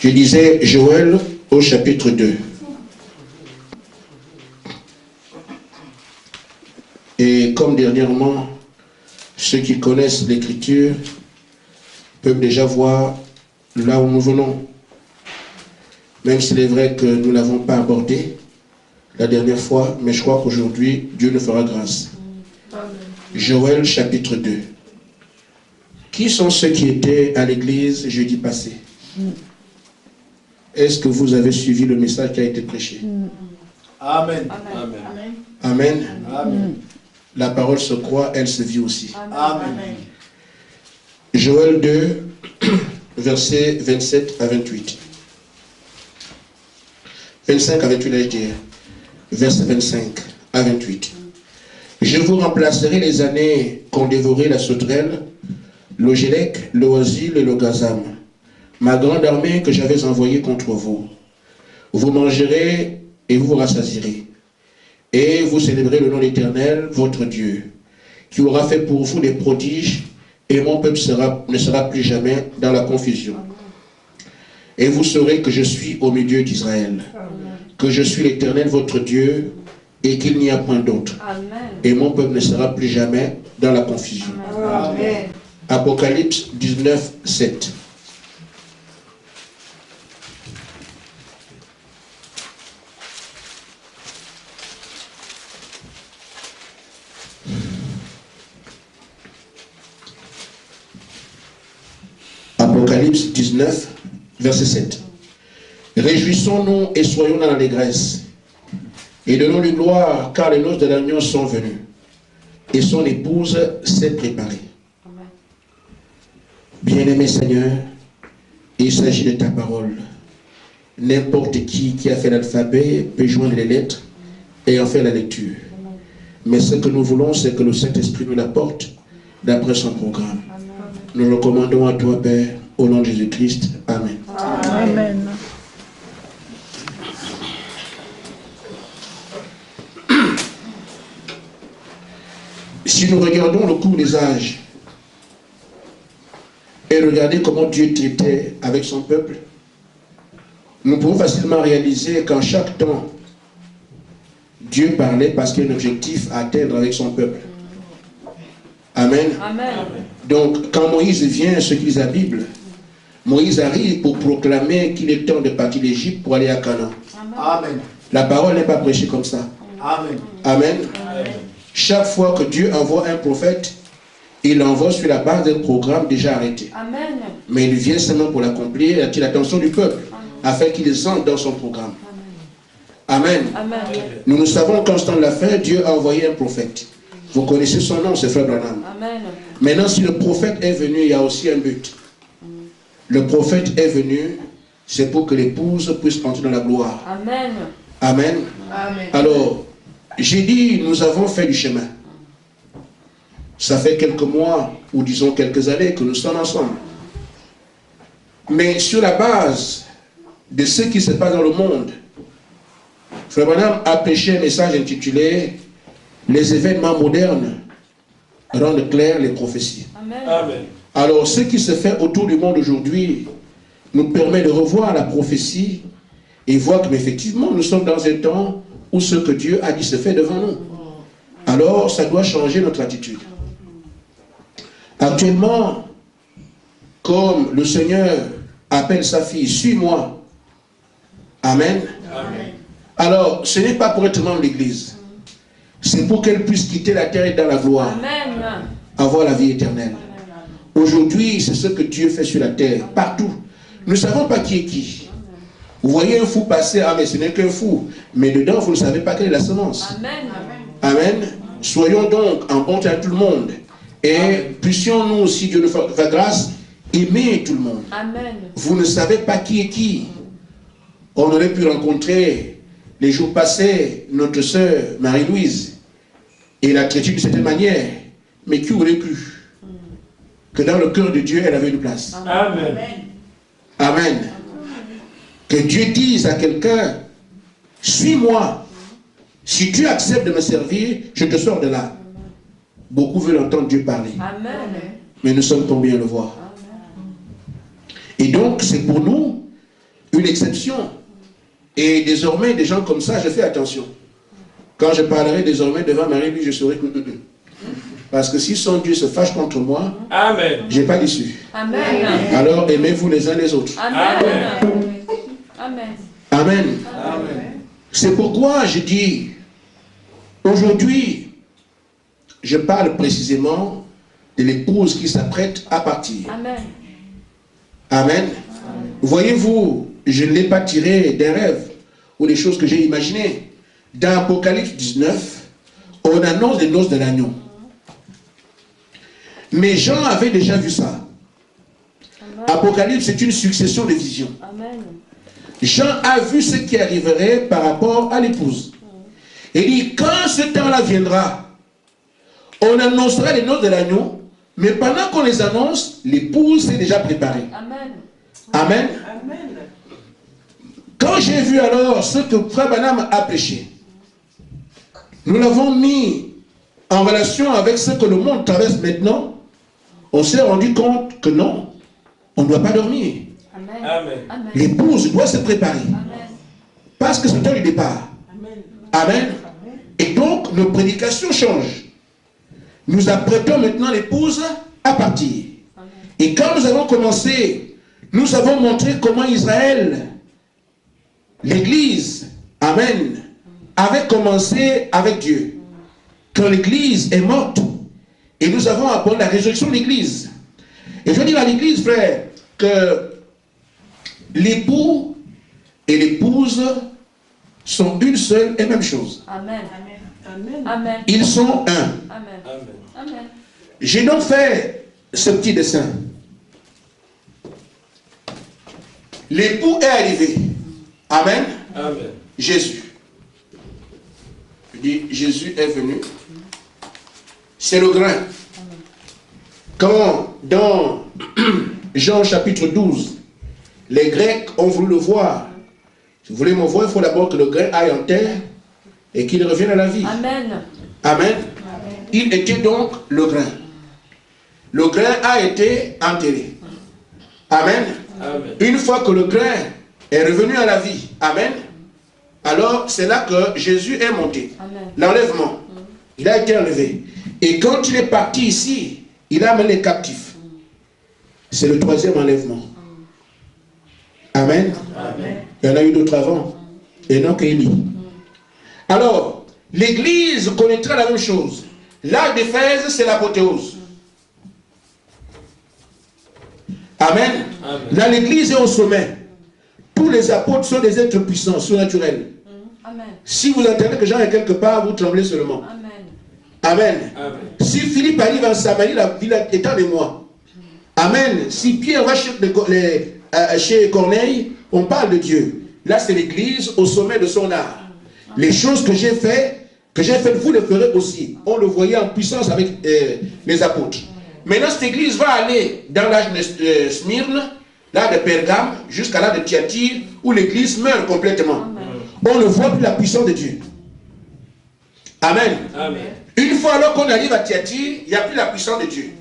Je disais Joël au chapitre 2. Et comme dernièrement, ceux qui connaissent l'écriture peuvent déjà voir là où nous venons. Même s'il est vrai que nous ne l'avons pas abordé la dernière fois, mais je crois qu'aujourd'hui, Dieu nous fera grâce. Joël chapitre 2. Qui sont ceux qui étaient à l'église jeudi passé? Est-ce que vous avez suivi le message qui a été prêché? Amen. Amen. Amen. Amen. La parole se croit, elle se vit aussi. Amen. Joël 2, versets 27 à 28. 25 à 28, là, je dirais. Verset 25 à 28. Je vous remplacerai les années qu'ont dévoré la sauterelle, l'Ogélec, le Osil et le Gazam, ma grande armée que j'avais envoyée contre vous. Vous mangerez et vous vous rassasierez. Et vous célébrez le nom de l'Éternel, votre Dieu, qui aura fait pour vous des prodiges, et mon peuple ne sera plus jamais dans la confusion. Et vous saurez que je suis au milieu d'Israël, que je suis l'Éternel, votre Dieu, et qu'il n'y a point d'autre. Et mon peuple ne sera plus jamais dans la confusion. Amen. Apocalypse 19, 7. Apocalypse 19, verset 7. Réjouissons-nous et soyons dans l'allégresse, et donnons-lui gloire, car les noces de l'agneau sont venues, et son épouse s'est préparée. Bien-aimé Seigneur, il s'agit de ta parole. N'importe qui a fait l'alphabet peut joindre les lettres et en faire la lecture. Mais ce que nous voulons, c'est que le Saint-Esprit nous l'apporte d'après son programme. Nous le recommandons à toi, Père, au nom de Jésus-Christ. Amen. Amen. Si nous regardons le cours des âges et regardez comment Dieu traitait avec son peuple, nous pouvons facilement réaliser qu'en chaque temps, Dieu parlait parce qu'il y a un objectif à atteindre avec son peuple. Amen. Amen. Donc, quand Moïse vient, ce qui lit la Bible, Moïse arrive pour proclamer qu'il est temps de partir d'Égypte pour aller à Canaan. Amen. La parole n'est pas prêchée comme ça. Amen. Amen. Chaque fois que Dieu envoie un prophète, il l'envoie sur la base d'un programme déjà arrêté. Amen. Mais il vient seulement pour l'accomplir et attirer l'attention du peuple, afin qu'ils entrent dans son programme. Amen. Amen. Nous savons qu'en ce temps de la fin, Dieu a envoyé un prophète. Vous connaissez son nom, c'est Frère Branham. Amen. Maintenant, si le prophète est venu, il y a aussi un but. Le prophète est venu, c'est pour que l'épouse puisse entrer dans la gloire. Amen. Amen. Amen. Alors, j'ai dit, nous avons fait du chemin. Ça fait quelques mois, ou disons quelques années, que nous sommes ensemble. Mais sur la base de ce qui se passe dans le monde, Frère Branham a prêché un message intitulé « Les événements modernes rendent claires les prophéties ». Amen. Alors, ce qui se fait autour du monde aujourd'hui nous permet de revoir la prophétie et voir qu'effectivement, nous sommes dans un temps où ce que Dieu a dit se fait devant nous. Alors, ça doit changer notre attitude. Actuellement, comme le Seigneur appelle sa fille, « Suis-moi ». Amen. Amen. Alors, ce n'est pas pour être membre de l'Église. C'est pour qu'elle puisse quitter la terre et dans la gloire. Amen. Avoir la vie éternelle. Aujourd'hui, c'est ce que Dieu fait sur la terre, partout. Nous ne savons pas qui est qui. Vous voyez un fou passer, ah mais ce n'est qu'un fou. Mais dedans, vous ne savez pas quelle est la semence. Amen. Amen. Soyons donc en bonté à tout le monde. Et puissions-nous, si Dieu nous fait grâce, aimer tout le monde. Amen. Vous ne savez pas qui est qui. On aurait pu rencontrer les jours passés notre sœur Marie-Louise et la traiter de cette manière. Mais qui aurait cru que dans le cœur de Dieu, elle avait une place? Amen. Amen. Que Dieu dise à quelqu'un, suis-moi. Si tu acceptes de me servir, je te sors de là. Beaucoup veulent entendre Dieu parler. Amen. Mais nous sommes combien à le voir? Et donc, c'est pour nous une exception. Et désormais, des gens comme ça, je fais attention. Quand je parlerai désormais devant Marie-Louise, je saurai que... Parce que si son Dieu se fâche contre moi, je n'ai pas d'issue. Amen. Alors aimez-vous les uns les autres. Amen. Amen. Amen. Amen. C'est pourquoi je dis, aujourd'hui, je parle précisément de l'épouse qui s'apprête à partir. Amen. Amen. Voyez-vous, je ne l'ai pas tiré des rêves ou des choses que j'ai imaginées. Dans Apocalypse 19, on annonce les noces de l'agneau. Mais Jean avait déjà vu ça. Amen. Apocalypse, c'est une succession de visions. Amen. Jean a vu ce qui arriverait par rapport à l'épouse. Il dit, quand ce temps-là viendra, on annoncera les noces de l'agneau, mais pendant qu'on les annonce, l'épouse s'est déjà préparée. Amen. Amen. Amen. Quand j'ai vu alors ce que Frère Branham a prêché, nous l'avons mis en relation avec ce que le monde traverse maintenant, on s'est rendu compte que non, on ne doit pas dormir. Amen. Amen. Amen. L'épouse doit se préparer. Amen. Parce que c'est le temps du départ. Amen. Et donc, nos prédications changent. Nous apprêtons maintenant l'épouse à partir. Amen. Et quand nous avons commencé, nous avons montré comment Israël, l'Église, Amen, avait commencé avec Dieu. Quand l'Église est morte, et nous avons appris la résurrection de l'Église. Et je dis à l'Église, frère, que l'époux et l'épouse sont une seule et même chose. Amen. Amen. Amen. Ils sont un. Amen. Amen. Amen. J'ai donc fait ce petit dessin. L'époux est arrivé. Amen. Amen. Jésus. Je dis, Jésus est venu. C'est le grain. Quand dans Jean chapitre 12, les Grecs ont voulu le voir. Si vous voulez me voir, il faut d'abord que le grain aille en terre et qu'il revienne à la vie. Amen. Amen. Il était donc le grain. Le grain a été enterré. Amen. Amen. Une fois que le grain est revenu à la vie, amen, alors c'est là que Jésus est monté. Amen. L'enlèvement, il a été enlevé. Et quand il est parti ici, il a amené les captifs. C'est le troisième enlèvement. Amen. Amen. Il y en a eu d'autres avant. Enoch et Élie. Alors, l'Église connaîtra la même chose. L'arc d'Éphèse, c'est l'apothéose. Amen. Amen. Là, l'Église est au sommet. Tous les apôtres sont des êtres puissants, surnaturels. Amen. Si vous entendez que Jean est quelque part, vous tremblez seulement. Amen. Amen. Amen. Si Philippe arrive en Samarie, la ville étant de moi. Amen. Si Pierre va chez Corneille, on parle de Dieu. Là, c'est l'Église au sommet de son art. Les choses que j'ai faites, vous les ferez aussi. On le voyait en puissance avec les apôtres. Maintenant, cette Église va aller dans l'âge de Smyrne, l'âge de Pergame, jusqu'à l'âge de Thyatire, où l'Église meurt complètement. Amen. On ne voit plus la puissance de Dieu. Amen. Amen. Une fois alors qu'on arrive à Thyatire, il n'y a plus la puissance de Dieu.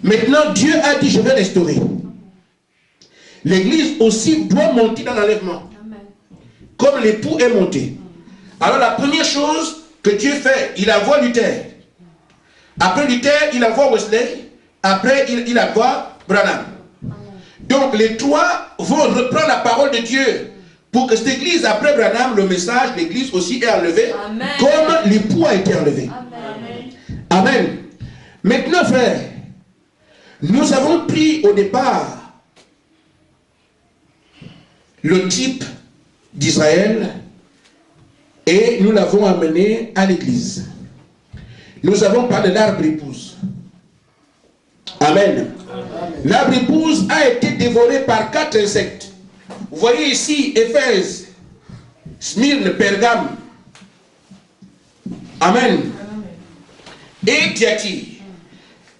Maintenant, Dieu a dit, je vais restaurer. L'Église aussi doit monter dans l'enlèvement. Amen. Comme l'époux est monté. Alors la première chose que Dieu fait, il envoie Luther. Après Luther, il envoie Wesley. Après, il envoie Branham. Donc les trois vont reprendre la parole de Dieu. Pour que cette église, après Branham, le message, l'église aussi est enlevée. Amen. Comme l'époux a été enlevé. Amen. Amen. Maintenant, frère, nous avons pris au départ le type d'Israël et nous l'avons amené à l'église. Nous avons parlé de l'arbre épouse. Amen. L'arbre épouse a été dévoré par 4 insectes. Vous voyez ici Éphèse, Smyrne, Pergame. Amen. Et Thyatire.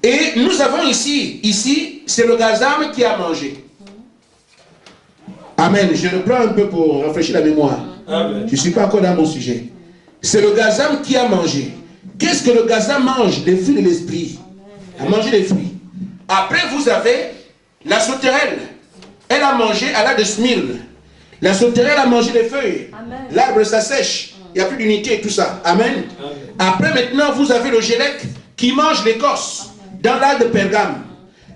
Et nous avons ici c'est le gazame qui a mangé. Amen. Je reprends un peu pour rafraîchir la mémoire. Amen. Je ne suis pas encore dans mon sujet. C'est le gazame qui a mangé. Qu'est-ce que le gazame mange? Les fruits de l'esprit. A mangé les fruits. Après, vous avez La sauterelle, elle a mangé à l'âge de Smyrne. La sauterelle a mangé les feuilles. L'arbre s'assèche. Il n'y a plus d'unité et tout ça. Amen. Après, maintenant, vous avez le gélec qui mange l'écorce dans l'âge de Pergame.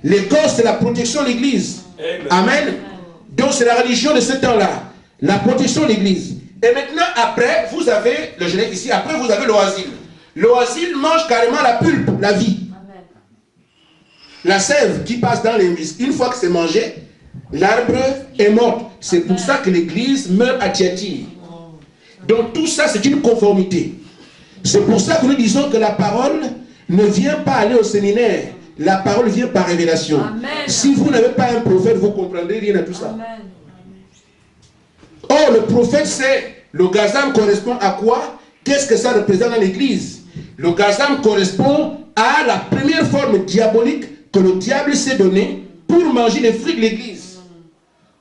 L'écorce, c'est la protection de l'Église. Amen. Donc, c'est la religion de ce temps-là. La protection de l'Église. Et maintenant, après, vous avez le gélec ici. Après, vous avez l'oasile. L'oasile mange carrément la pulpe, la vie. La sève qui passe dans les muscles. Une fois que c'est mangé, l'arbre est mort. C'est pour ça que l'Église meurt à Thyatire. Donc tout ça, c'est une conformité. C'est pour ça que nous disons que la parole ne vient pas aller au séminaire. La parole vient par révélation. Amen. Si vous n'avez pas un prophète, vous ne comprendrez rien à tout ça. Amen. Or, le prophète, c'est le gazam correspond à quoi? Qu'est-ce que ça représente dans l'Église? Le gazam correspond à la première forme diabolique que le diable s'est donnée pour manger les fruits de l'Église.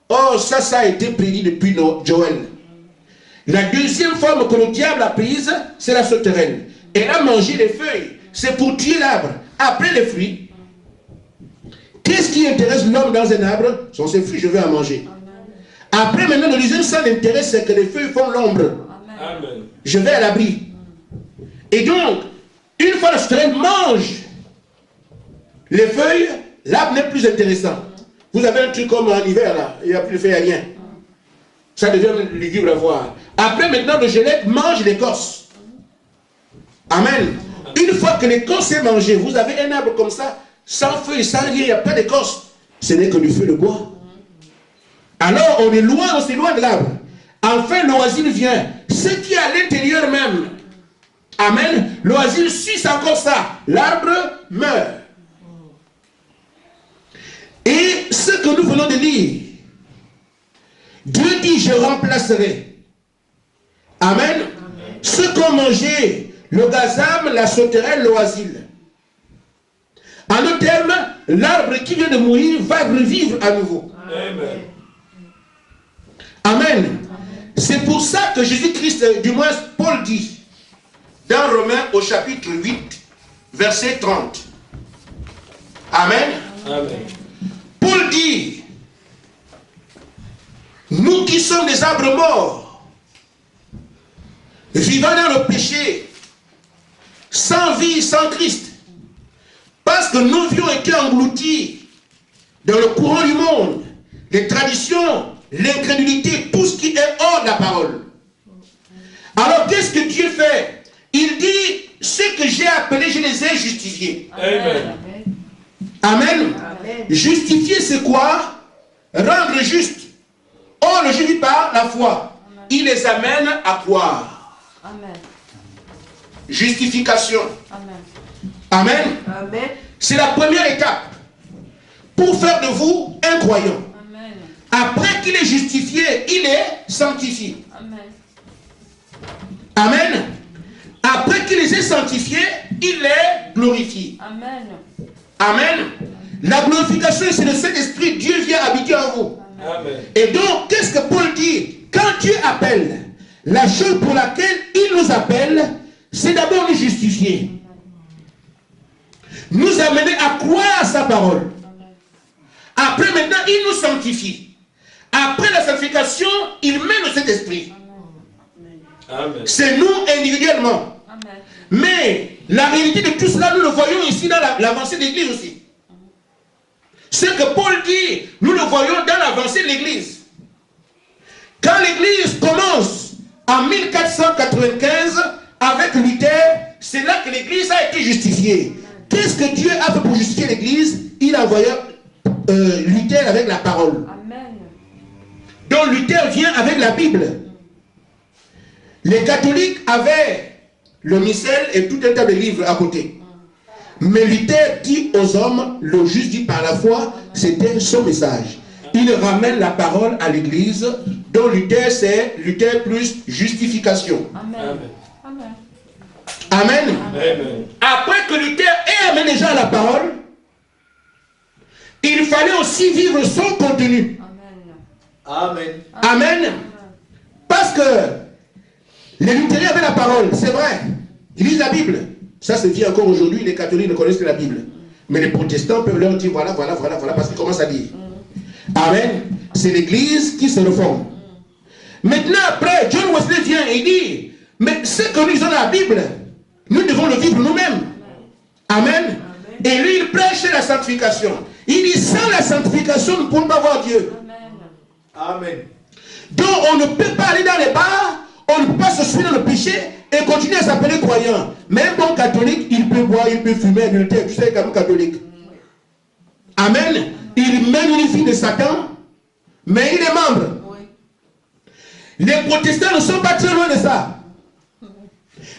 Or, ça a été prédit depuis Joël. La deuxième forme que le diable a prise, c'est la sauterelle. Elle a mangé les feuilles. C'est pour tuer l'arbre. Après les fruits, qu'est-ce qui intéresse l'homme dans un arbre? Sont ses fruits, je vais en manger. Après, maintenant, le deuxième sens d'intérêt, c'est que les feuilles font l'ombre. Je vais à l'abri. Et donc, une fois la sauterelle mange les feuilles, l'arbre n'est plus intéressant. Vous avez un truc comme en hiver, là, il n'y a plus de feuilles, rien. Ça devient lugubre à voir. Après, maintenant, le gélec mange l'écorce. Amen. Une fois que l'écorce est mangée, vous avez un arbre comme ça, sans feuilles, sans rien, il n'y a pas d'écorce. Ce n'est que du feu de bois. Alors, on est loin, on s'éloigne de l'arbre. Enfin, l'oasile vient. Ce qui est à l'intérieur même. Amen. L'oasile suce encore ça. L'arbre meurt. Et ce que nous venons de lire, Dieu dit, je remplacerai. Amen. Ce qu'ont mangé le gazam, la sauterelle, l'oasile. En d'autres termes, l'arbre qui vient de mourir va revivre à nouveau. Amen. Amen. C'est pour ça que Jésus-Christ, du moins Paul dit, dans Romains au chapitre 8, verset 30. Amen. Amen. Paul dit, nous qui sommes des arbres morts, vivant dans le péché, sans vie, sans Christ, parce que nos vies ont été engloutis dans le courant du monde, les traditions, l'incrédulité, tout ce qui est hors de la parole. Alors qu'est-ce que Dieu fait? Il dit, ce que j'ai appelé, je les ai justifiés. Amen. Amen. Amen. Justifier, c'est quoi? Rendre juste. Or, le juste par la foi. Amen. Il les amène à croire. Amen. Justification. Amen. Amen. Amen. C'est la première étape pour faire de vous un croyant. Amen. Après qu'il est justifié, il est sanctifié. Amen. Amen. Après qu'il les ait sanctifiés, il est glorifié. Amen. Amen. La glorification, c'est le Saint-Esprit. Dieu vient habiter en vous. Amen. Et donc, qu'est-ce que Paul dit? Quand Dieu appelle, la chose pour laquelle il nous appelle, c'est d'abord nous justifier. Nous amener à croire à sa parole. Après, maintenant, il nous sanctifie. Après la sanctification, il met le Saint-Esprit. C'est nous individuellement. Amen. Mais la réalité de tout cela, nous le voyons ici dans l'avancée de l'Église aussi. Ce que Paul dit, nous le voyons dans l'avancée de l'Église. Quand l'Église commence en 1495 avec Luther, c'est là que l'Église a été justifiée. Qu'est-ce que Dieu a fait pour justifier l'Église? Il a envoyé Luther avec la parole. Amen. Donc Luther vient avec la Bible. Les catholiques avaient le missel et tout un tas de livres à côté. Mais Luther dit aux hommes, le juste dit par la foi, c'était son message. Il ramène la parole à l'Église, dont Luther c'est Luther plus justification. Amen. Amen. Amen. Amen. Après que Luther ait amené les gens à la parole, il fallait aussi vivre son contenu. Amen. Amen. Amen. Parce que les luthériens avaient la parole, c'est vrai. Ils lisent la Bible. Ça se dit encore aujourd'hui, les catholiques ne connaissent que la Bible. Mais les protestants peuvent leur dire voilà, parce qu'ils commencent à dire. Amen. C'est l'église qui se reforme. Maintenant, après, John Wesley vient et dit, mais ce que nous lisons dans la Bible, nous devons le vivre nous-mêmes. Amen. Et lui, il prêche la sanctification. Il dit, sans la sanctification, nous ne pouvons pas voir Dieu. Amen. Donc, on ne peut pas aller dans les bars, on ne peut pas se souiller dans le péché et continuer à s'appeler croyant. Même bon catholique, il peut boire, il peut fumer, adultère. Tu sais, comme catholique. Amen. Il mène une fille de Satan, mais il est membre. Les protestants ne sont pas très loin de ça.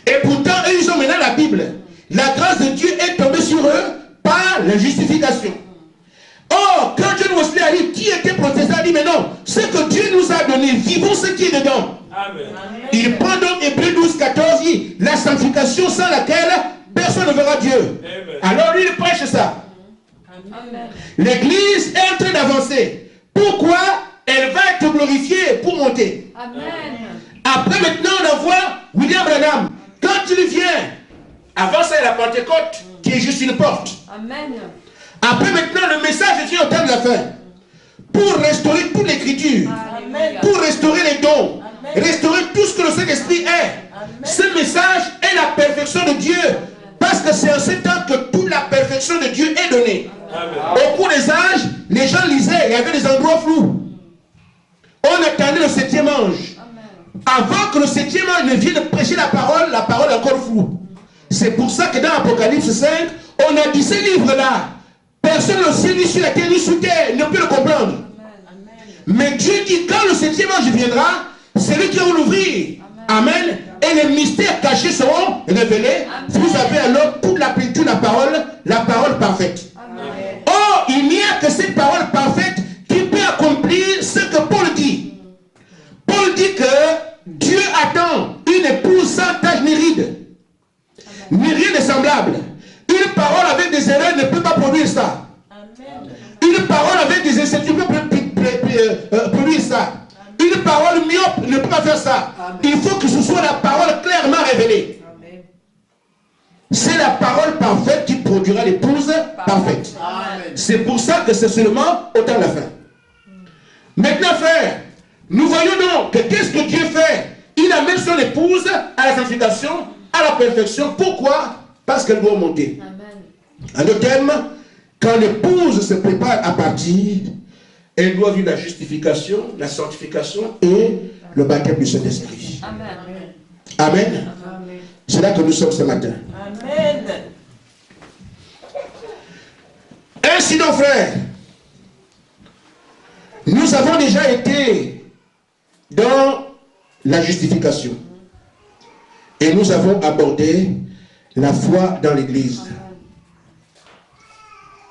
Et pourtant, eux, ils ont maintenant la Bible. La grâce de Dieu est tombée sur eux par la justification. Or, quand John Wesley a dit qui était protestant, il dit mais non, ce que Dieu nous a donné, vivons ce qui est dedans. Amen. Il prend donc Hébreux 12, 14, il dit la sanctification sans laquelle personne ne verra Dieu. Amen. Alors lui, il prêche ça. L'église est en train d'avancer. Pourquoi? Elle va être glorifiée pour monter. Amen. Après, maintenant, on envoie William Branham. Quand il vient, avant ça, il y a la Pentecôte, qui est juste une porte. Amen. Après, maintenant, le message vient au temps de la fin. Pour restaurer toute l'écriture. Amen. Pour restaurer les dons. Restaurer tout ce que le Saint-Esprit est. Ce message est la perfection de Dieu. Parce que c'est en ce temps que toute la perfection de Dieu est donnée. Amen. Au cours des âges, les gens lisaient, il y avait des endroits flous. On attendait le 7e ange. Avant que le 7e ange ne vienne prêcher la parole est encore floue. C'est pour ça que dans Apocalypse 5, on a dit ces livres-là. Personne au ciel, ni sur la terre, ni sous terre ne peut le comprendre. Mais Dieu dit, quand le 7e ange viendra, c'est lui qui va l'ouvrir. Amen. Et les mystères cachés seront révélés. Vous avez alors toute la plénitude de la parole parfaite. Or, il n'y a que cette parole parfaite qui peut accomplir ce que Paul dit. Paul dit que Dieu attend une épouse sans tache ni ride, ni rien de semblable. Une parole avec des erreurs ne peut pas produire ça. Une parole avec des incertitudes ne peut pas produire ça. Une parole myope ne peut pas faire ça. Il faut que ce soit la parole clairement révélée. C'est la parole parfaite qui produira l'épouse parfaite. C'est pour ça que c'est seulement au temps de la fin. Maintenant, frère, nous voyons donc que qu'est-ce que Dieu fait? Il amène son épouse à la sanctification, à la perfection. Pourquoi? Parce qu'elle doit monter. En d'autres termes, quand l'épouse se prépare à partir, elle doit vivre la justification, la sanctification et le baptême du Saint-Esprit. Amen. Amen. C'est là que nous sommes ce matin. Amen. Ainsi donc, frères, nous avons déjà été dans la justification. Et nous avons abordé la foi dans l'Église,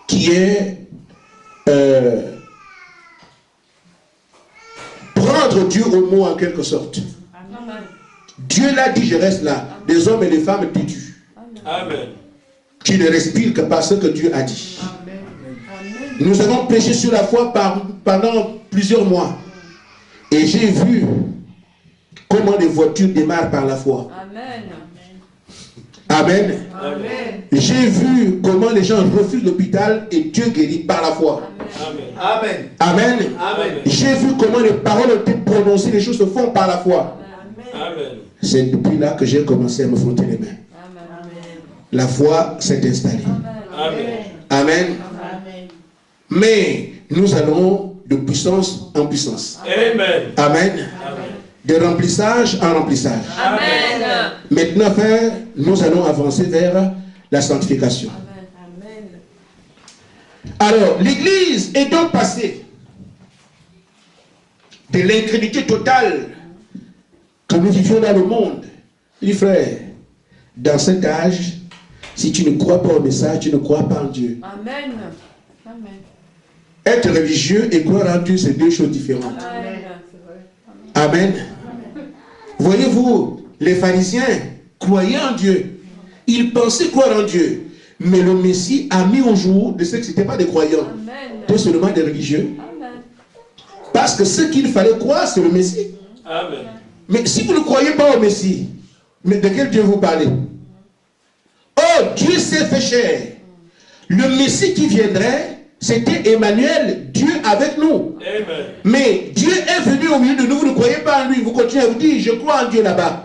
qui est prendre Dieu au mot en quelque sorte. Amen. Dieu l'a dit, je reste là. Des hommes et des femmes têtus. Amen. Qui ne respirent que par ce que Dieu a dit. Nous avons prêché sur la foi pendant plusieurs mois. Et j'ai vu comment les voitures démarrent par la foi. Amen. Amen. Amen. J'ai vu comment les gens refusent l'hôpital et Dieu guérit par la foi. Amen. Amen. Amen. J'ai vu comment les paroles ont été prononcées, les choses se font par la foi. Amen. C'est depuis là que j'ai commencé à me frotter les mains. La foi s'est installée. Amen. Amen. Mais nous allons de puissance en puissance. Amen. Amen. De remplissage en remplissage. Amen. Maintenant, frère, nous allons avancer vers la sanctification. Alors, l'Église est donc passée de l'incrédulité totale que nous vivions dans le monde. Les frères, dans cet âge, si tu ne crois pas au message, tu ne crois pas en Dieu. Amen. Amen. Être religieux et croire en Dieu, c'est deux choses différentes. Amen. Voyez-vous, les pharisiens croyaient en Dieu. Ils pensaient croire en Dieu. Mais le Messie a mis au jour de ceux qui n'étaient pas des croyants, pas seulement des religieux. Amen. Parce que ce qu'il fallait croire, c'est le Messie. Amen. Mais si vous ne croyez pas au Messie, mais de quel Dieu vous parlez? Oh, Dieu s'est fait chair. le Messie qui viendrait, c'était Emmanuel, Dieu avec nous. Amen. Mais Dieu est venu au milieu de nous, vous ne croyez pas en lui, vous continuez à vous dire, je crois en Dieu là-bas.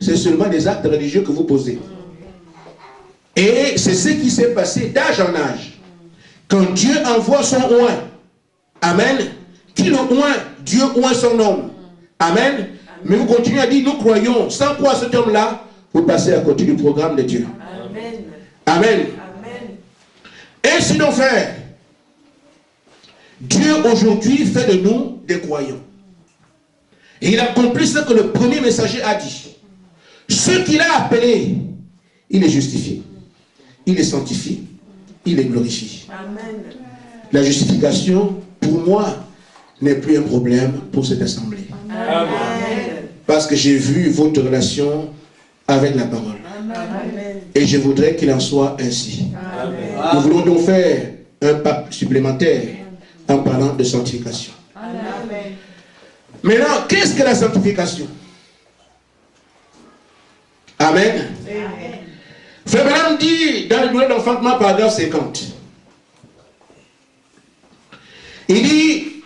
C'est seulement des actes religieux que vous posez. Et c'est ce qui s'est passé d'âge en âge. Quand Dieu envoie son oint, Amen, qui le oint, Dieu oint son homme. Amen. Mais vous continuez à dire, nous croyons, sans croire cet homme-là, vous passez à côté du programme de Dieu. Amen. Amen. Amen. Et sinon, frère, Dieu aujourd'hui fait de nous des croyants. Et il accomplit ce que le premier messager a dit. Ceux qu'il a appelés, il les justifie. Il les sanctifie. Il les glorifie. Amen. La justification, pour moi, n'est plus un problème pour cette assemblée. Amen. Parce que j'ai vu votre relation avec la parole. Amen. Et je voudrais qu'il en soit ainsi. Amen. Nous voulons donc faire un pas supplémentaire en parlant de sanctification. Amen. Maintenant, qu'est-ce que la sanctification? Amen. Amen. Frère Branham dit dans le domaine d'enfantement, paragraphe 50. Il dit,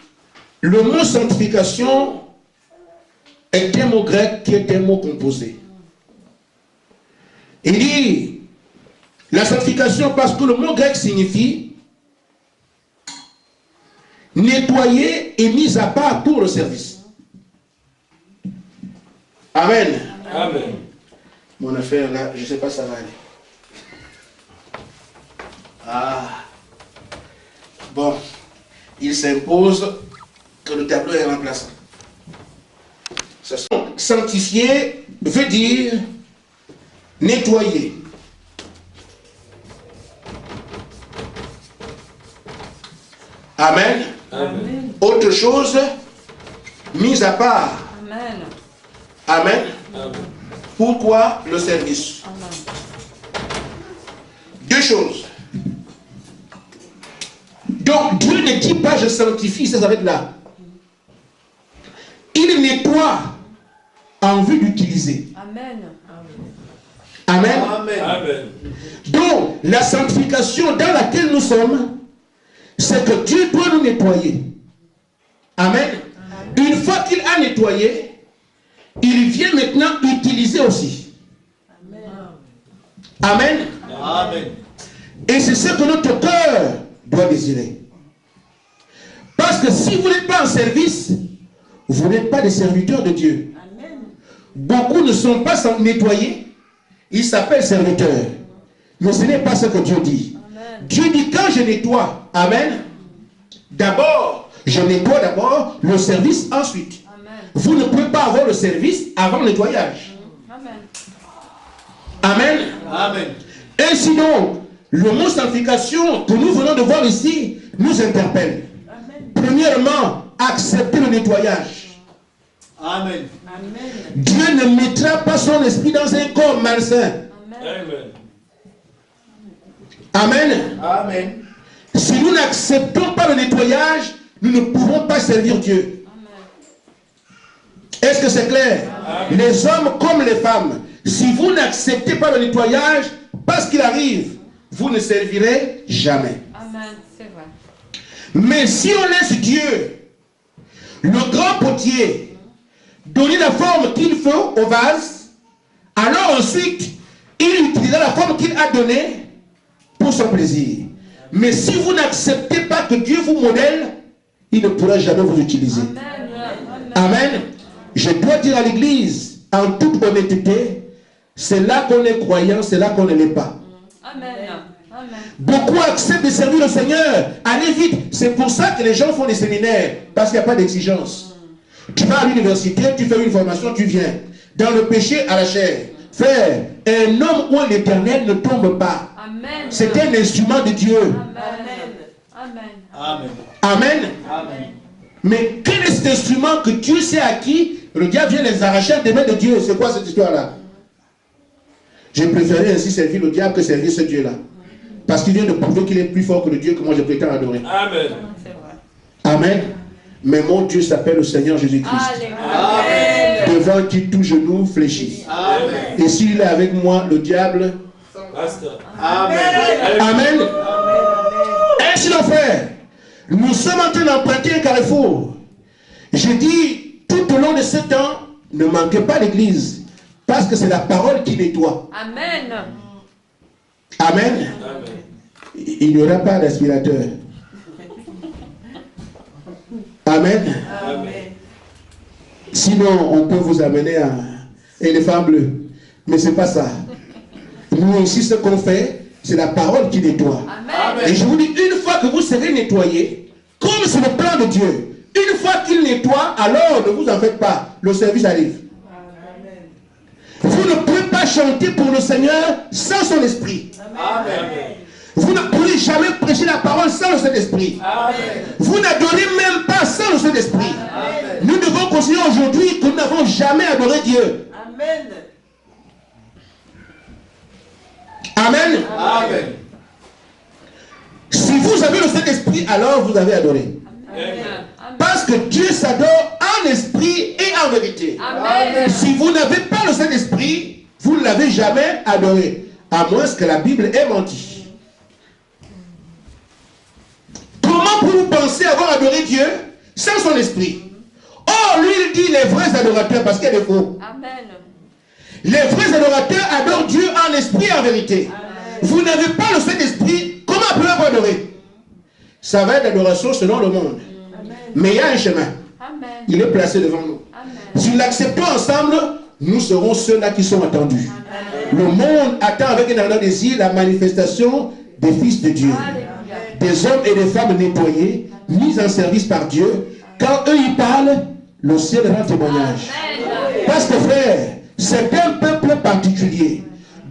le mot sanctification est un mot grec qui est un mot composé. Il dit, la sanctification, parce que le mot grec signifie nettoyer et mis à part pour le service. Amen. Amen. Mon affaire là, je ne sais pas ça va aller. Ah. Bon. Il s'impose que le tableau est remplaçant. Sanctifier veut dire nettoyer. Amen. Amen. Autre chose, mise à part. Amen. Amen. Amen. Pourquoi le service? Deux choses. Donc Dieu ne dit pas je sanctifie, ça s'arrête là. Il nettoie en vue d'utiliser. Amen. Amen. Amen. Amen. Donc la sanctification dans laquelle nous sommes, c'est que Dieu doit nous nettoyer. Amen. Une fois qu'il a nettoyé, il vient maintenant utiliser aussi. Amen. Amen. Et c'est ce que notre cœur doit désirer. Parce que si vous n'êtes pas en service, vous n'êtes pas des serviteurs de Dieu. Amen. Beaucoup ne sont pas nettoyés, ils s'appellent serviteurs. Mais ce n'est pas ce que Dieu dit. Amen. Dieu dit quand je nettoie, amen, d'abord, je nettoie d'abord le service ensuite. Amen. Vous ne pouvez pas avoir le service avant le nettoyage. Amen. Amen. Amen. Ainsi donc, le mot sanctification que nous venons de voir ici nous interpelle. Amen. Premièrement, accepter le nettoyage. Amen. Amen. Dieu ne mettra pas son esprit dans un corps malsain. Amen. Amen. Amen. Amen. Si nous n'acceptons pas le nettoyage, nous ne pouvons pas servir Dieu. Est-ce que c'est clair? Amen. Les hommes comme les femmes, si vous n'acceptez pas le nettoyage, parce qu'il arrive, vous ne servirez jamais. Amen. C'est vrai. Mais si on laisse Dieu, le grand potier, donner la forme qu'il veut au vase, alors ensuite, il utilisera la forme qu'il a donnée pour son plaisir. Mais si vous n'acceptez pas que Dieu vous modèle, il ne pourra jamais vous utiliser. Amen. Amen. Je dois dire à l'église, en toute honnêteté, c'est là qu'on est croyant, c'est là qu'on ne l'est pas. Amen. Amen. Beaucoup acceptent de servir le Seigneur. Allez vite. C'est pour ça que les gens font des séminaires. Parce qu'il n'y a pas d'exigence. Tu vas à l'université, tu fais une formation, tu viens. Dans le péché à la chair. Frère, un homme où l'Éternel ne tombe pas. Amen. C'est un instrument de Dieu. Amen. Amen. Amen. Amen. Amen. Mais quel est cet instrument que Dieu sait à qui le diable vient les arracher des mains de Dieu? C'est quoi cette histoire-là? J'ai préféré ainsi servir le diable que servir ce Dieu-là. Parce qu'il vient de prouver qu'il est plus fort que le Dieu que moi je prétends adorer. Amen. C'est vrai. Amen. Mais mon Dieu s'appelle le Seigneur Jésus-Christ. Alléluia. Devant qui tout genou fléchit. Amen. Et s'il est avec moi, le diable. Pasteur. Amen. Amen. Amen. Ainsi, nos frères, nous sommes en train d'emprunter un carrefour. Je dis, tout au long de ce temps, ne manquez pas l'église. Parce que c'est la parole qui nettoie. Amen. Amen. Il n'y aura pas d'aspirateur. Amen. Amen. Sinon, on peut vous amener à éléphant bleu. Mais ce n'est pas ça. Nous ici, ce qu'on fait, c'est la parole qui nettoie. Amen. Et je vous dis, une fois que vous serez nettoyé, comme c'est le plan de Dieu, une fois qu'il nettoie, alors ne vous en faites pas. Le service arrive. Vous ne pouvez pas chanter pour le Seigneur sans son esprit. Amen. Vous ne pourrez jamais prêcher la parole sans le Saint-Esprit. Vous n'adorez même pas sans le Saint-Esprit. Nous devons considérer aujourd'hui que nous n'avons jamais adoré Dieu. Amen. Amen. Amen. Si vous avez le Saint-Esprit, alors vous avez adoré. Amen. Parce que Dieu s'adore en esprit et en vérité. Amen. Si vous n'avez pas le Saint-Esprit, vous ne l'avez jamais adoré. À moins que la Bible ait menti. Comment pouvez-vous penser avoir adoré Dieu sans son esprit? Or, lui, il dit les vrais adorateurs, parce qu'il y a des faux. Amen. Les vrais adorateurs adorent Dieu en esprit et en vérité. Amen. Vous n'avez pas le Saint-Esprit, comment pouvez-vous adorer? Ça va être l'adoration selon le monde. Amen. Mais il y a un chemin. Amen. Il est placé devant nous. Amen. Si nous l'acceptons ensemble, nous serons ceux-là qui sont attendus. Amen. Le monde attend avec un ardent désir la manifestation des fils de Dieu. Amen. Des hommes et des femmes nettoyés, mis en service par Dieu. Quand eux y parlent, le ciel rend témoignage. Amen. Parce que frère, c'est un peuple particulier.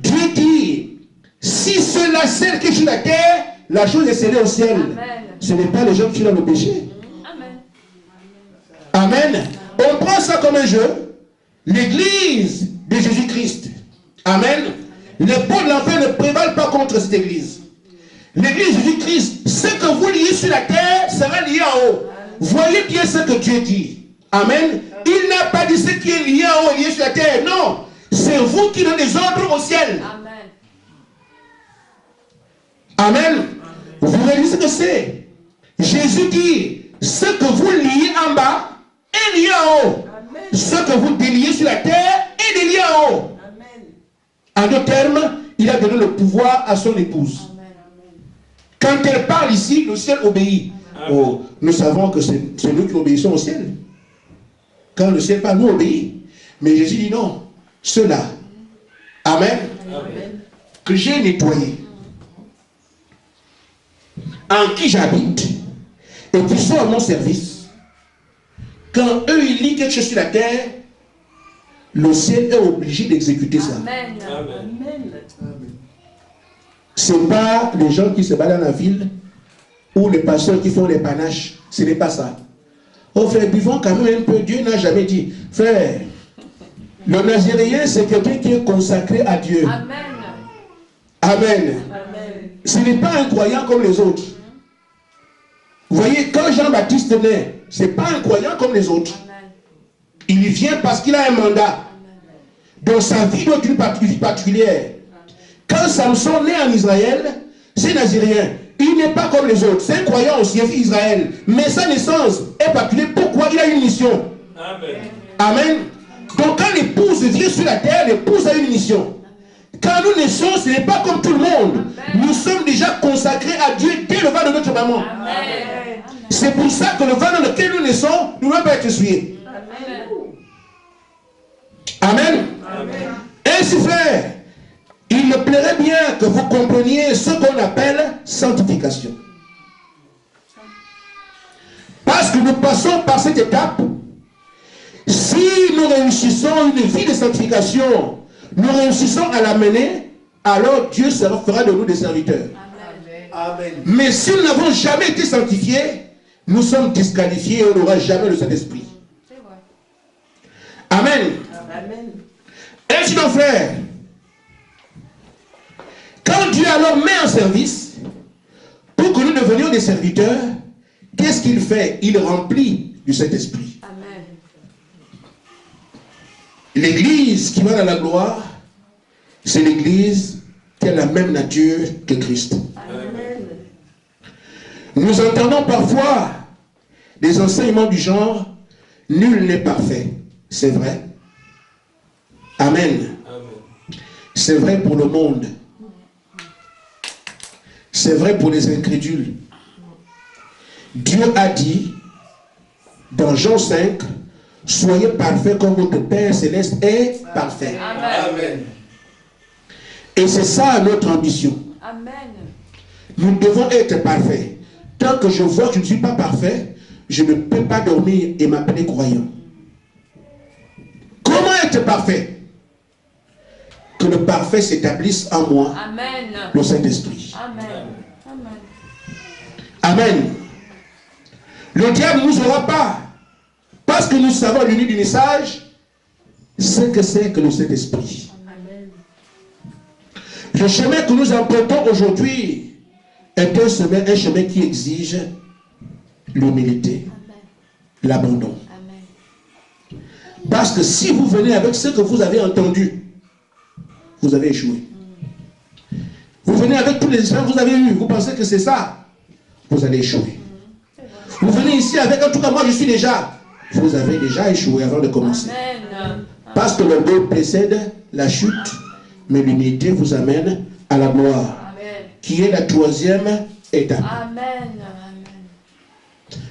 Dieu dit, si cela scelle qui est sur la terre, la chose est scellée au ciel. Amen. Ce n'est pas les gens qui sont dans le péché. Amen. Amen. On prend ça comme un jeu. L'église de Jésus-Christ. Amen. Les pots de l'enfer ne prévalent pas contre cette église. L'église de Jésus-Christ, ce que vous liez sur la terre sera lié en haut. Voyez bien ce que Dieu dit. Amen. Il n'a pas dit ce qui est lié en haut et lié sur la terre. Non. C'est vous qui donnez des ordres au ciel. Amen. Amen. Vous réalisez ce que c'est. Jésus dit, ce que vous liez en bas est lié en haut. Amen. Ce que vous déliez sur la terre est délié en haut. Amen. En d'autres termes, il a donné le pouvoir à son épouse. Amen. Quand elle parle ici, le ciel obéit. Oh, nous savons que c'est nous qui obéissons au ciel. Quand le ciel parle, nous obéissons. Mais Jésus dit non. Ceux-là, Amen, Amen, que j'ai nettoyé, en qui j'habite, et qui sont à mon service, quand eux ils lisent quelque chose sur la terre, le ciel est obligé d'exécuter ça. Amen. Amen. Ce n'est pas les gens qui se baladent dans la ville ou les pasteurs qui font les panaches. Ce n'est pas ça. Oh frère, buvons quand même un peu. Dieu n'a jamais dit. Frère, le Nazirien, c'est quelqu'un qui est consacré à Dieu. Amen. Amen. Amen. Ce n'est pas un croyant comme les autres. Vous voyez, quand Jean-Baptiste naît, ce n'est pas un croyant comme les autres. Amen. Il y vient parce qu'il a un mandat. Dans sa vie doit être une vie particulière. Quand Samson naît en Israël, c'est Nazirien. Il n'est pas comme les autres. C'est un croyant aussi, un fils d'Israël. Mais sa naissance est particulière. Pourquoi? Il a une mission. Amen. Amen. Donc quand l'épouse vient sur la terre, l'épouse a une mission. Quand nous naissons, ce n'est pas comme tout le monde. Amen. Nous sommes déjà consacrés à Dieu dès le ventre de notre maman. Amen. C'est pour ça que le ventre dans lequel nous naissons ne doit pas être essuyé. Amen. Amen. Ainsi, frère, il me plairait bien que vous compreniez ce qu'on appelle sanctification. Parce que nous passons par cette étape. Si nous réussissons une vie de sanctification, nous réussissons à la mener, alors Dieu fera de nous des serviteurs. Amen. Amen. Mais si nous n'avons jamais été sanctifiés, nous sommes disqualifiés et on n'aura jamais le Saint-Esprit. Amen. Amen. Ainsi donc, frère, quand Dieu alors met en service, pour que nous devenions des serviteurs, qu'est-ce qu'il fait? Il remplit du Saint-Esprit. Amen. L'église qui va dans la gloire, c'est l'église qui a la même nature que Christ. Amen. Nous entendons parfois des enseignements du genre « Nul n'est parfait ». C'est vrai. Amen. C'est vrai pour le monde. C'est vrai pour les incrédules. Dieu a dit dans Jean 5, « Soyez parfaits comme votre Père Céleste est parfait. » Amen. Et c'est ça notre ambition. Amen. Nous devons être parfaits. Tant que je vois que je ne suis pas parfait, je ne peux pas dormir et m'appeler croyant. Comment être parfait? Que le parfait s'établisse en moi, Amen. le Saint-Esprit. Amen. Amen. Amen. Le diable ne nous aura pas. Parce que nous savons l'unité du message, ce que c'est que le Saint-Esprit. Amen. Le chemin que nous empruntons aujourd'hui est un chemin qui exige l'humilité, l'abandon. Parce que si vous venez avec ce que vous avez entendu, vous avez échoué. Vous venez avec toutes les expériences que vous avez eues, vous pensez que c'est ça, vous allez échouer. Vous venez ici avec, en tout cas moi je suis déjà, vous avez déjà échoué avant de commencer. Amen. Parce que l'orgueil précède la chute, mais l'humilité vous amène à la gloire, Amen. qui est la troisième étape. Amen.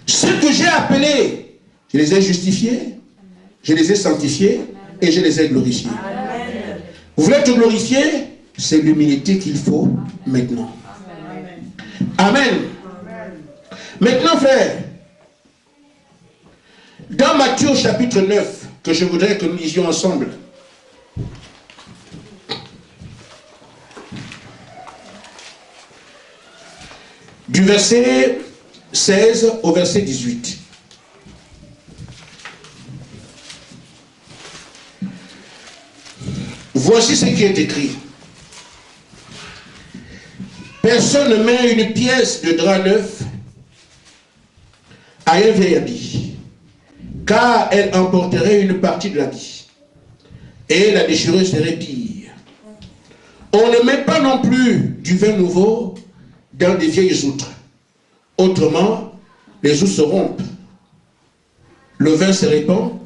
Ceux que j'ai appelés, je les ai justifiés, je les ai sanctifiés et je les ai glorifiés. Amen. Vous voulez être glorifié? C'est l'humilité qu'il faut maintenant. Amen. Maintenant, frère, dans Matthieu chapitre 9, que je voudrais que nous lisions ensemble, du verset 16 au verset 18. Voici ce qui est écrit. Personne ne met une pièce de drap neuf à un vieil habit, car elle emporterait une partie de l'habit, et la déchirure serait pire. On ne met pas non plus du vin nouveau dans des vieilles outres. Autrement, les outres se rompent, le vin se répand,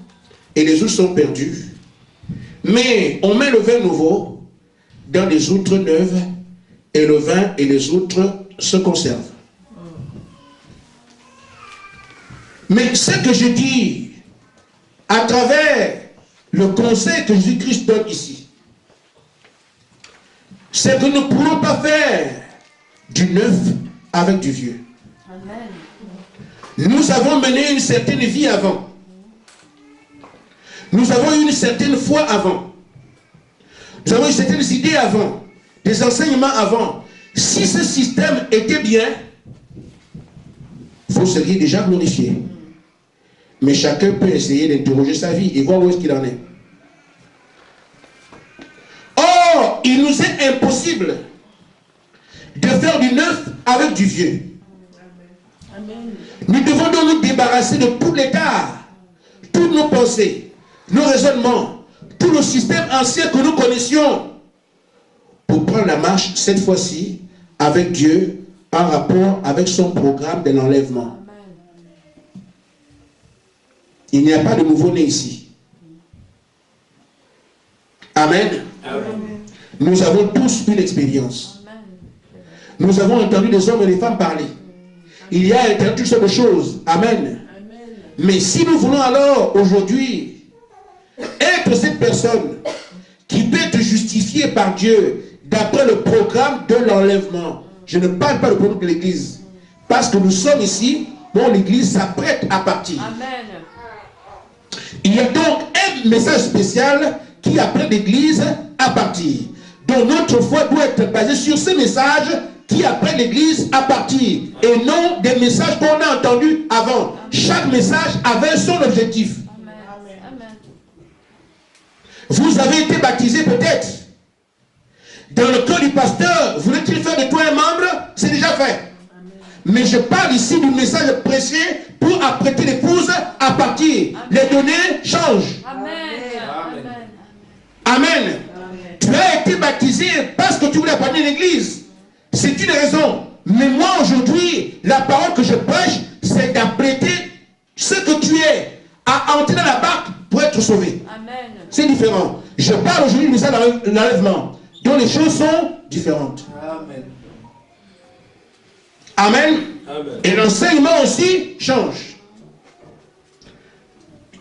et les outres sont perdues. Mais on met le vin nouveau dans des outres neuves, et le vin et les outres se conservent. Mais ce que je dis, à travers le conseil que Jésus-Christ donne ici, c'est que nous ne pourrons pas faire du neuf avec du vieux. Amen. Nous avons mené une certaine vie avant. Nous avons eu une certaine foi avant. Nous avons eu certaines idées avant. Des enseignements avant. Si ce système était bien, vous seriez déjà glorifié. Mais chacun peut essayer d'interroger sa vie et voir où est-ce qu'il en est. Or, il nous est impossible de faire du neuf avec du vieux. Amen. Nous devons donc nous débarrasser de tout l'état, toutes nos pensées, nos raisonnements, tout le système ancien que nous connaissions, pour prendre la marche, cette fois-ci, avec Dieu, en rapport avec son programme de l'enlèvement. Il n'y a pas de nouveau-né ici. Amen. Amen. Nous avons tous une expérience. Amen. Nous avons entendu des hommes et des femmes parler. Il y a entendu toutes sortes de choses. Amen. Amen. Mais si nous voulons alors, aujourd'hui, être cette personne qui peut être justifiée par Dieu d'après le programme de l'enlèvement, je ne parle pas du programme de l'Église, parce que nous sommes ici, dont l'Église s'apprête à partir. Amen. Il y a donc un message spécial qui apprête l'Église à partir. Donc notre foi doit être basée sur ce message qui apprête l'Église à partir, et non des messages qu'on a entendus avant. Chaque message avait son objectif. Amen. Amen. Vous avez été baptisé peut-être. Dans le cœur du pasteur, voulait-il faire de toi un membre? C'est déjà fait. Mais je parle ici du message prêché pour apprêter l'épouse à partir. Les données changent. Amen. Amen. Amen. Tu as été baptisé parce que tu voulais appartenir à l'église. C'est une raison. Mais moi aujourd'hui, la parole que je prêche, c'est d'apprêter ce que tu es à entrer dans la barque pour être sauvé. Amen. C'est différent. Je parle aujourd'hui du message de l'enlèvement, dont les choses sont différentes. Amen. Amen. Amen. Et l'enseignement aussi change.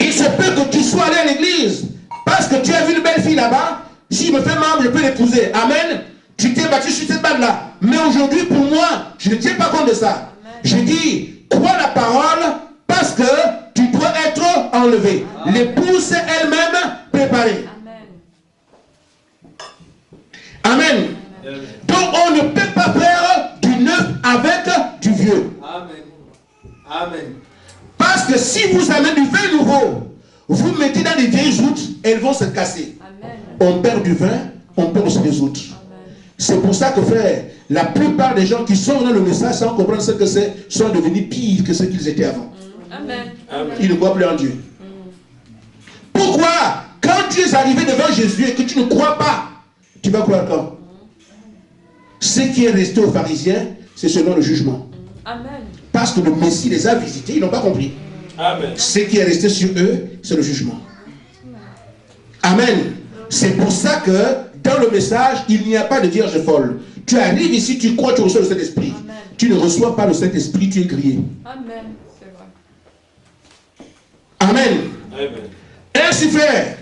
Il se peut que tu sois allé à l'église parce que tu as vu une belle fille là-bas. S'il me fait mal, je peux l'épouser. Amen. Tu t'es battu sur cette balle-là. Mais aujourd'hui, pour moi, je ne tiens pas compte de ça. Amen. Je dis, crois la parole parce que tu dois être enlevé. L'épouse est elle-même préparée. Amen. Amen. Amen. Donc on ne peut pas faire du neuf avec du vieux. Amen. Amen. Parce que si vous amenez du vin nouveau, vous mettez dans des vieilles outres, elles vont se casser. Amen. On perd du vin, on perd aussi des outres. Amen. C'est pour ça que, frère, la plupart des gens qui sont dans le message sans comprendre ce que c'est, sont devenus pires que ce qu'ils étaient avant. Amen. Amen. Ils ne croient plus en Dieu. Pourquoi? Quand tu es arrivé devant Jésus et que tu ne crois pas, tu vas croire quand? Ce qui est resté aux pharisiens, c'est selon le jugement. Amen. Parce que le Messie les a visités, ils n'ont pas compris. Amen. Ce qui est resté sur eux, c'est le jugement. Amen. C'est pour ça que dans le message, il n'y a pas de vierge folle. Tu arrives ici, tu crois, tu reçois le Saint-Esprit. Amen. Tu ne reçois pas le Saint-Esprit, tu es grillé. Amen. C'est vrai. Amen. Amen. Ainsi fait,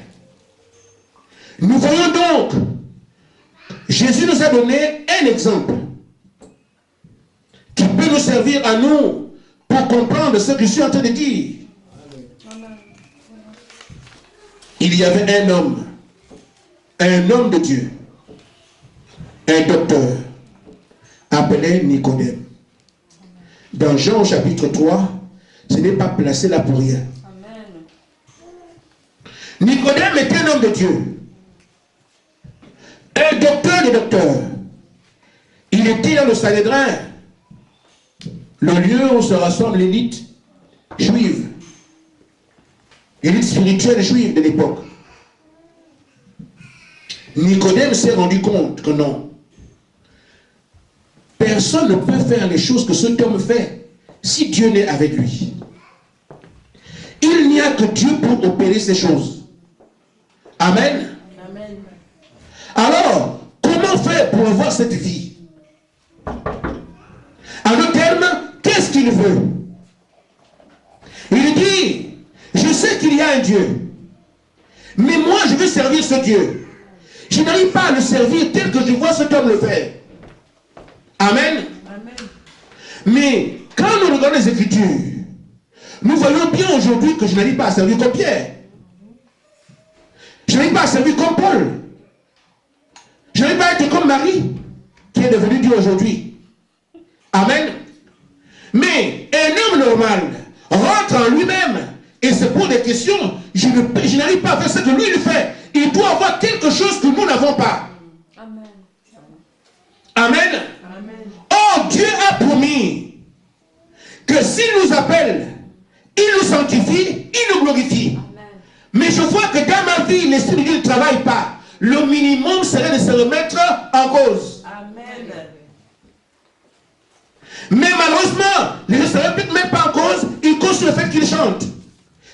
nous voyons donc, Jésus nous a donné un exemple qui peut nous servir à nous pour comprendre ce que je suis en train de dire. Il y avait un homme de Dieu, un docteur, appelé Nicodème. Dans Jean chapitre 3, ce n'est pas placé là pour rien. Amen. Nicodème était un homme de Dieu, un docteur des docteurs. Il était dans le Sanhédrin, le lieu où se rassemble l'élite juive, l'élite spirituelle juive de l'époque. Nicodème s'est rendu compte que non, personne ne peut faire les choses que cet homme fait si Dieu n'est avec lui. Il n'y a que Dieu pour opérer ces choses. Amen. Amen. Alors, comment faire pour avoir cette vie? En d'autres termes, qu'est-ce qu'il veut? Il dit, je sais qu'il y a un Dieu, mais moi je veux servir ce Dieu. Je n'arrive pas à le servir tel que je vois cet homme le faire. Amen. Amen. Mais quand nous regardons les Écritures, nous voyons bien aujourd'hui que je n'arrive pas à servir comme Pierre. Je n'arrive pas à servir comme Paul. Je n'arrive pas à être comme Marie, qui est devenue Dieu aujourd'hui. Amen. Mais un homme normal rentre en lui-même et se pose des questions. Je n'arrive pas à faire ce que lui il fait. Il doit avoir quelque chose que nous n'avons pas. Amen. Amen. Amen. Oh, Dieu a promis que s'il nous appelle, il nous sanctifie, il nous glorifie. Amen. Mais je vois que dans ma vie, l'Esprit de Dieu ne travaille pas. Le minimum serait de se remettre en cause. Amen. Mais malheureusement, les gens ne se remettent même pas en cause. Ils causent sur le fait qu'ils chantent,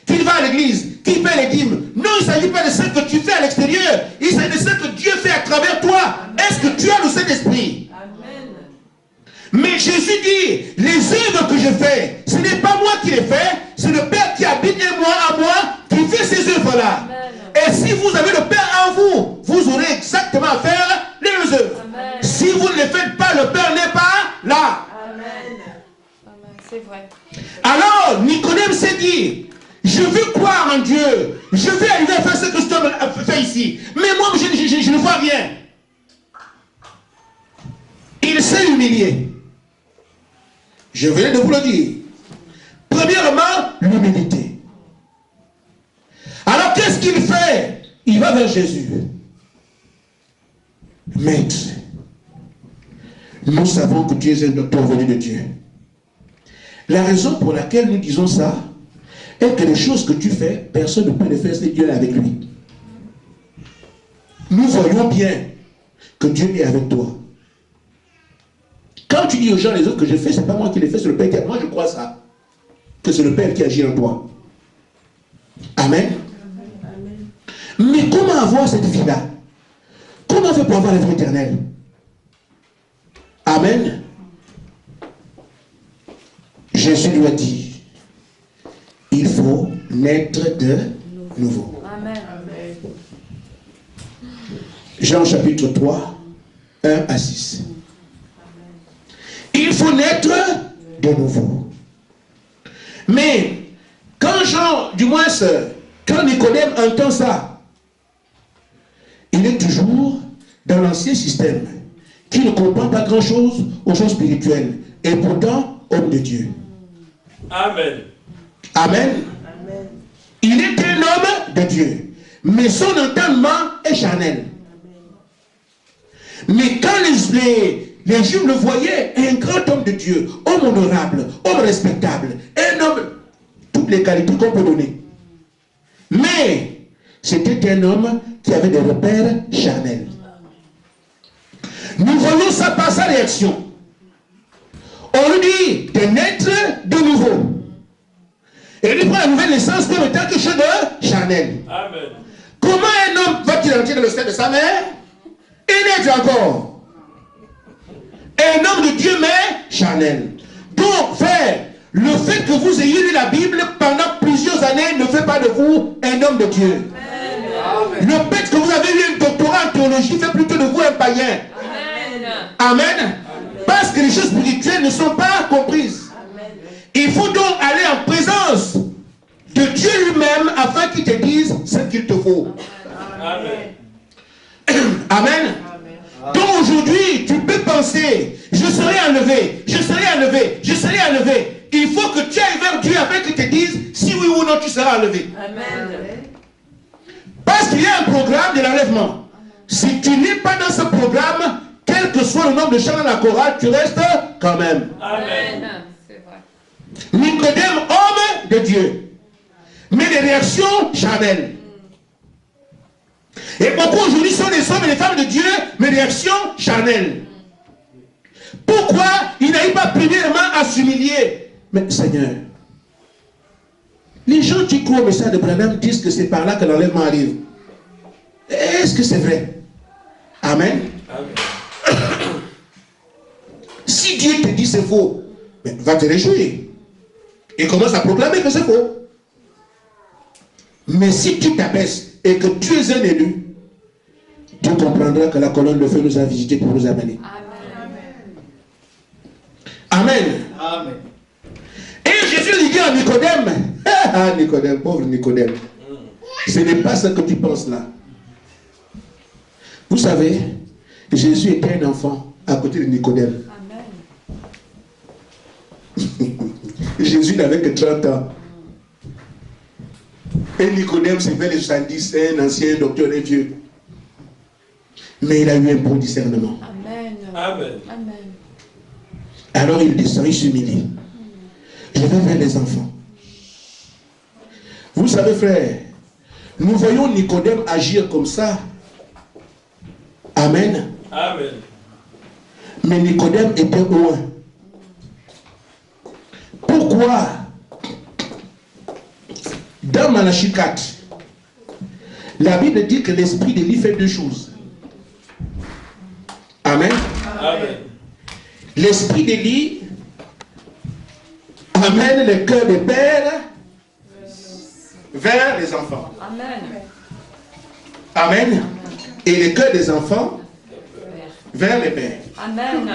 qu'il va à l'église, qu'il fait les dîmes. Non, il ne s'agit pas de ce que tu fais à l'extérieur. Il s'agit de ce que Dieu fait à travers toi. Est-ce que tu as le Saint-Esprit? Amen. Mais Jésus dit, les œuvres que je fais, ce n'est pas moi qui les fais, c'est le Père qui habite en moi, qui fait ces œuvres-là. Amen. Et si vous avez le Père en vous, vous aurez exactement à faire les mêmes œuvres. Amen. Si vous ne les faites pas, le Père n'est pas là. Amen. Amen. C'est vrai. Alors, Nicodème s'est dit, je veux croire en Dieu, je vais arriver à faire ce que cet homme a fait ici. Mais moi, je ne vois rien. Il s'est humilié. Je viens de vous le dire. Premièrement, l'humilité. Alors, qu'est-ce qu'il fait? Il va vers Jésus. Maître, nous savons que tu es un docteur venu de Dieu. La raison pour laquelle nous disons ça est que les choses que tu fais, personne ne peut les faire si Dieu est avec lui. Nous voyons bien que Dieu est avec toi. Quand Quand tu dis aux gens les autres que j'ai fait, c'est pas moi qui l'ai fait, c'est le Père qui a... Moi je crois ça. Que c'est le Père qui agit en toi. Amen. Amen. Mais comment avoir cette vie-là? Comment faire pour avoir la vie éternelle? Amen. Jésus lui a dit, il faut naître de nouveau. Amen. Amen. Jean chapitre 3, 1 à 6. Il faut naître de nouveau. Mais quand Jean, du moins quand Nicodème entend ça, il est toujours dans l'ancien système, qui ne comprend pas grand-chose aux choses spirituelles, et pourtant homme de Dieu. Amen. Amen. Amen. Il est un homme de Dieu, mais son entendement est charnel. Mais quand les Juifs le voyaient, un grand homme de Dieu, homme honorable, homme respectable, un homme, toutes les qualités qu'on peut donner. Mais c'était un homme qui avait des repères charnels. Nous voyons ça par sa réaction. On lui dit de naître de nouveau. Et il prend la nouvelle naissance comme étant quelque chose de charnel. Amen. Comment un homme va-t-il entrer dans le sein de sa mère et naître encore? Un homme de Dieu, mais charnel. Donc, frère, le fait que vous ayez lu la Bible pendant plusieurs années ne fait pas de vous un homme de Dieu. Amen. Le fait que vous avez eu un doctorat en théologie fait plutôt de vous un païen. Amen. Amen. Parce que les choses spirituelles ne sont pas comprises. Il faut donc aller en présence de Dieu lui-même afin qu'il te dise ce qu'il te faut. Amen. Amen. Donc aujourd'hui, tu peux penser, je serai enlevé, je serai enlevé, je serai enlevé. Il faut que tu ailles vers Dieu afin qu'il te dise si oui ou non tu seras enlevé. Amen. Parce qu'il y a un programme de l'enlèvement. Si tu n'es pas dans ce programme, quel que soit le nombre de chants dans la chorale, tu restes quand même. Amen. C'est vrai. Nicodème, homme de Dieu. Mais des réactions charnelles. Et beaucoup aujourd'hui sont des hommes et des femmes de Dieu, mais des réactions charnelles. Pourquoi il n'arrive pas premièrement à s'humilier? Mais Seigneur, les gens qui croient au message de Branham disent que c'est par là que l'enlèvement arrive. Est-ce que c'est vrai? Amen. Amen. Si Dieu te dit c'est faux, mais va te réjouir. Et commence à proclamer que c'est faux. Mais si tu t'abaisses et que tu es un élu, tu comprendras que la colonne de feu nous a visités pour nous amener. Amen. Amen. Et Jésus lui dit à Nicodème, ah Nicodème, pauvre Nicodème, ce n'est pas ce que tu penses là. Vous savez, Jésus était un enfant à côté de Nicodème. Amen. Jésus n'avait que 30 ans. Et Nicodème, c'est vers les 70, un ancien docteur et vieux. Mais il a eu un bon discernement. Amen. Amen. Amen. Alors il descend, il s'humilie. Je vais vers les enfants. Vous savez, frère, nous voyons Nicodème agir comme ça. Amen. Amen. Mais Nicodème était loin. Pourquoi? Dans Malachie 4, la Bible dit que l'esprit d'Élie fait deux choses. Amen. Amen. L'esprit d'Élie amène le cœur des pères vers les enfants. Amen. Amen. Et le cœur des enfants vers les pères. Amen.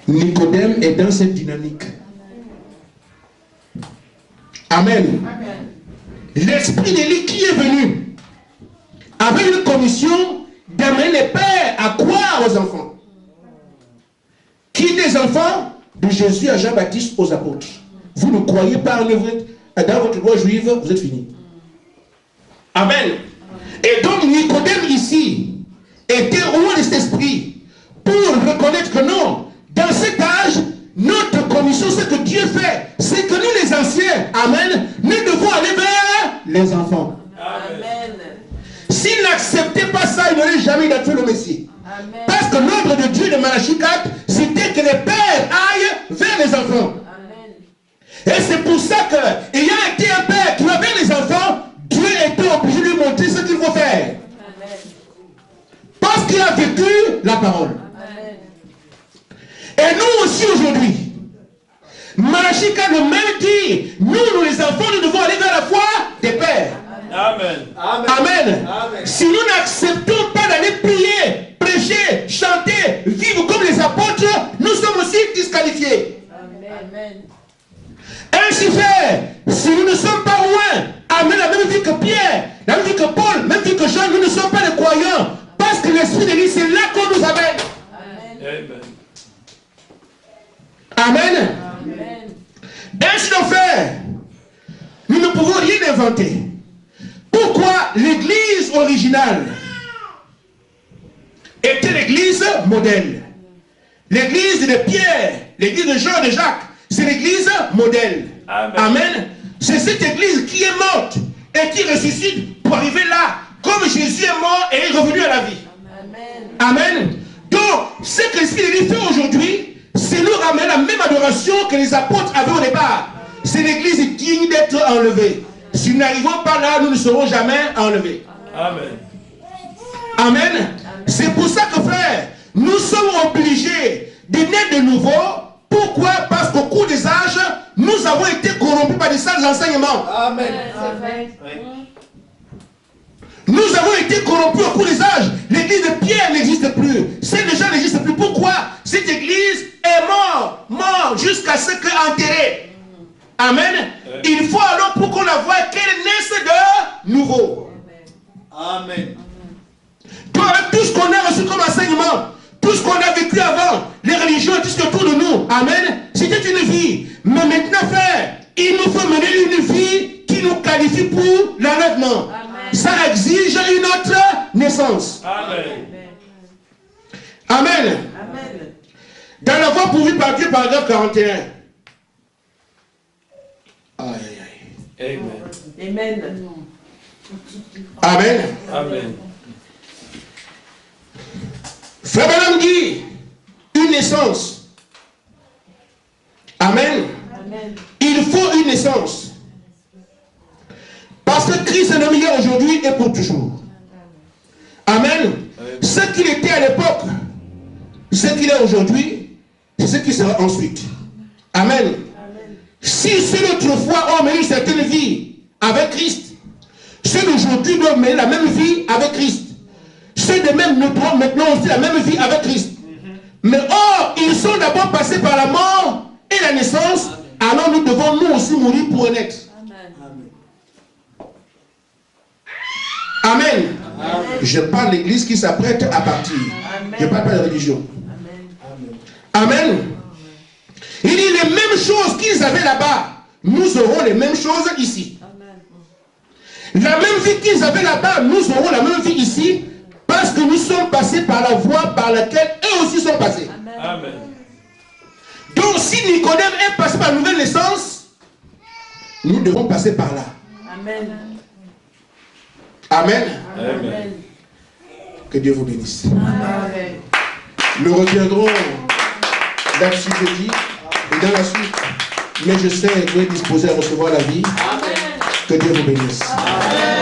Nicodème est dans cette dynamique. Amen. L'esprit d'Élie qui est venu avec une commission d'amener les pères à croire aux enfants. Qui des enfants de Jésus à Jean-Baptiste aux apôtres. Vous ne croyez pas en œuvre dans votre loi juive, vous êtes finis. Amen. Et donc Nicodème ici était au loin de cet esprit pour reconnaître que non, dans cet âge, notre commission, ce que Dieu fait, c'est que nous les anciens, amen, nous devons aller vers les enfants. Amen. S'il n'acceptait pas ça, il n'aurait jamais identifié le Messie. Amen. Parce que l'ordre de Dieu de Malachie 4, c'était que les pères la parole. Amen. Et nous aussi aujourd'hui, Malachie 4 le même dit, nous les enfants, nous devons aller vers la foi des pères. Amen. Amen. Si nous n'acceptons pas d'aller prier, prêcher, chanter, vivre comme les apôtres, nous sommes aussi disqualifiés. Amen. Ainsi fait, si nous ne sommes pas loin, amen, la même vie que Pierre, la même vie que Paul, la même vie que Jean, nous ne sommes pas des croyants. Parce que l'Esprit de l'Église, c'est là qu'on nous amène. Amen. Amen. Ainsi donc fait, nous ne pouvons rien inventer. Pourquoi l'Église originale était l'Église modèle? L'Église de Pierre, l'Église de Jean, de Jacques, c'est l'Église modèle. Amen. Amen. C'est cette Église qui est morte et qui ressuscite pour arriver là, comme Jésus est mort et est revenu à la vie. Amen. Amen. Donc, ce que l'Esprit de Dieu fait aujourd'hui, c'est nous ramener la même adoration que les apôtres avaient au départ. C'est l'Église digne d'être enlevée. Si nous n'arrivons pas là, nous ne serons jamais enlevés. Amen. Amen. C'est pour ça que, frère, nous sommes obligés de naître de nouveau. Pourquoi? Parce qu'au cours des âges, nous avons été corrompus par des sales enseignements. Amen. Nous avons été corrompus au cours des âges. L'église de Pierre n'existe plus. Celle de Jean n'existe plus. Pourquoi? Cette église est morte jusqu'à ce qu'enterrée. Amen. Il faut alors, pour qu'on la voie, qu'elle naisse de nouveau. Amen. Donc, avec tout ce qu'on a reçu comme enseignement, tout ce qu'on a vécu avant, les religions et tout ce qui est autour de nous, amen, c'était une vie. Mais maintenant, frère, il nous faut mener une vie qui nous qualifie pour l'enlèvement. Ça exige une autre naissance. Amen. Amen. Amen. Dans la voie pourvue par Dieu, paragraphe 41. Aïe, aïe, aïe. Amen. Amen. Amen. Frère Branham dit une naissance. Amen. Amen. Il faut une naissance. Parce que Christ est le meilleur aujourd'hui et pour toujours. Amen. Ce qu'il était à l'époque, ce qu'il est aujourd'hui, c'est ce qui sera ensuite. Amen. Si ceux d'autrefois ont mené une certaine vie avec Christ, ceux d'aujourd'hui doivent mener la même vie avec Christ. Ceux de même nous doivent maintenant aussi la même vie avec Christ. Mais or, ils sont d'abord passés par la mort et la naissance, alors nous devons nous aussi mourir pour naître. Amen. Amen. Je parle de l'église qui s'apprête à partir. Amen. Je ne parle pas de religion. Amen. Amen. Il dit les mêmes choses qu'ils avaient là-bas, nous aurons les mêmes choses ici. Amen. La même vie qu'ils avaient là-bas, nous aurons la même vie ici, parce que nous sommes passés par la voie par laquelle eux aussi sont passés. Amen. Donc si Nicodème est passé par la nouvelle naissance, nous devons passer par là. Amen. Amen. Amen. Que Dieu vous bénisse. Amen. Nous reviendrons là-dessus jeudi et dans la suite. Mais je sais que vous êtes disposés à recevoir la vie. Amen. Que Dieu vous bénisse. Amen.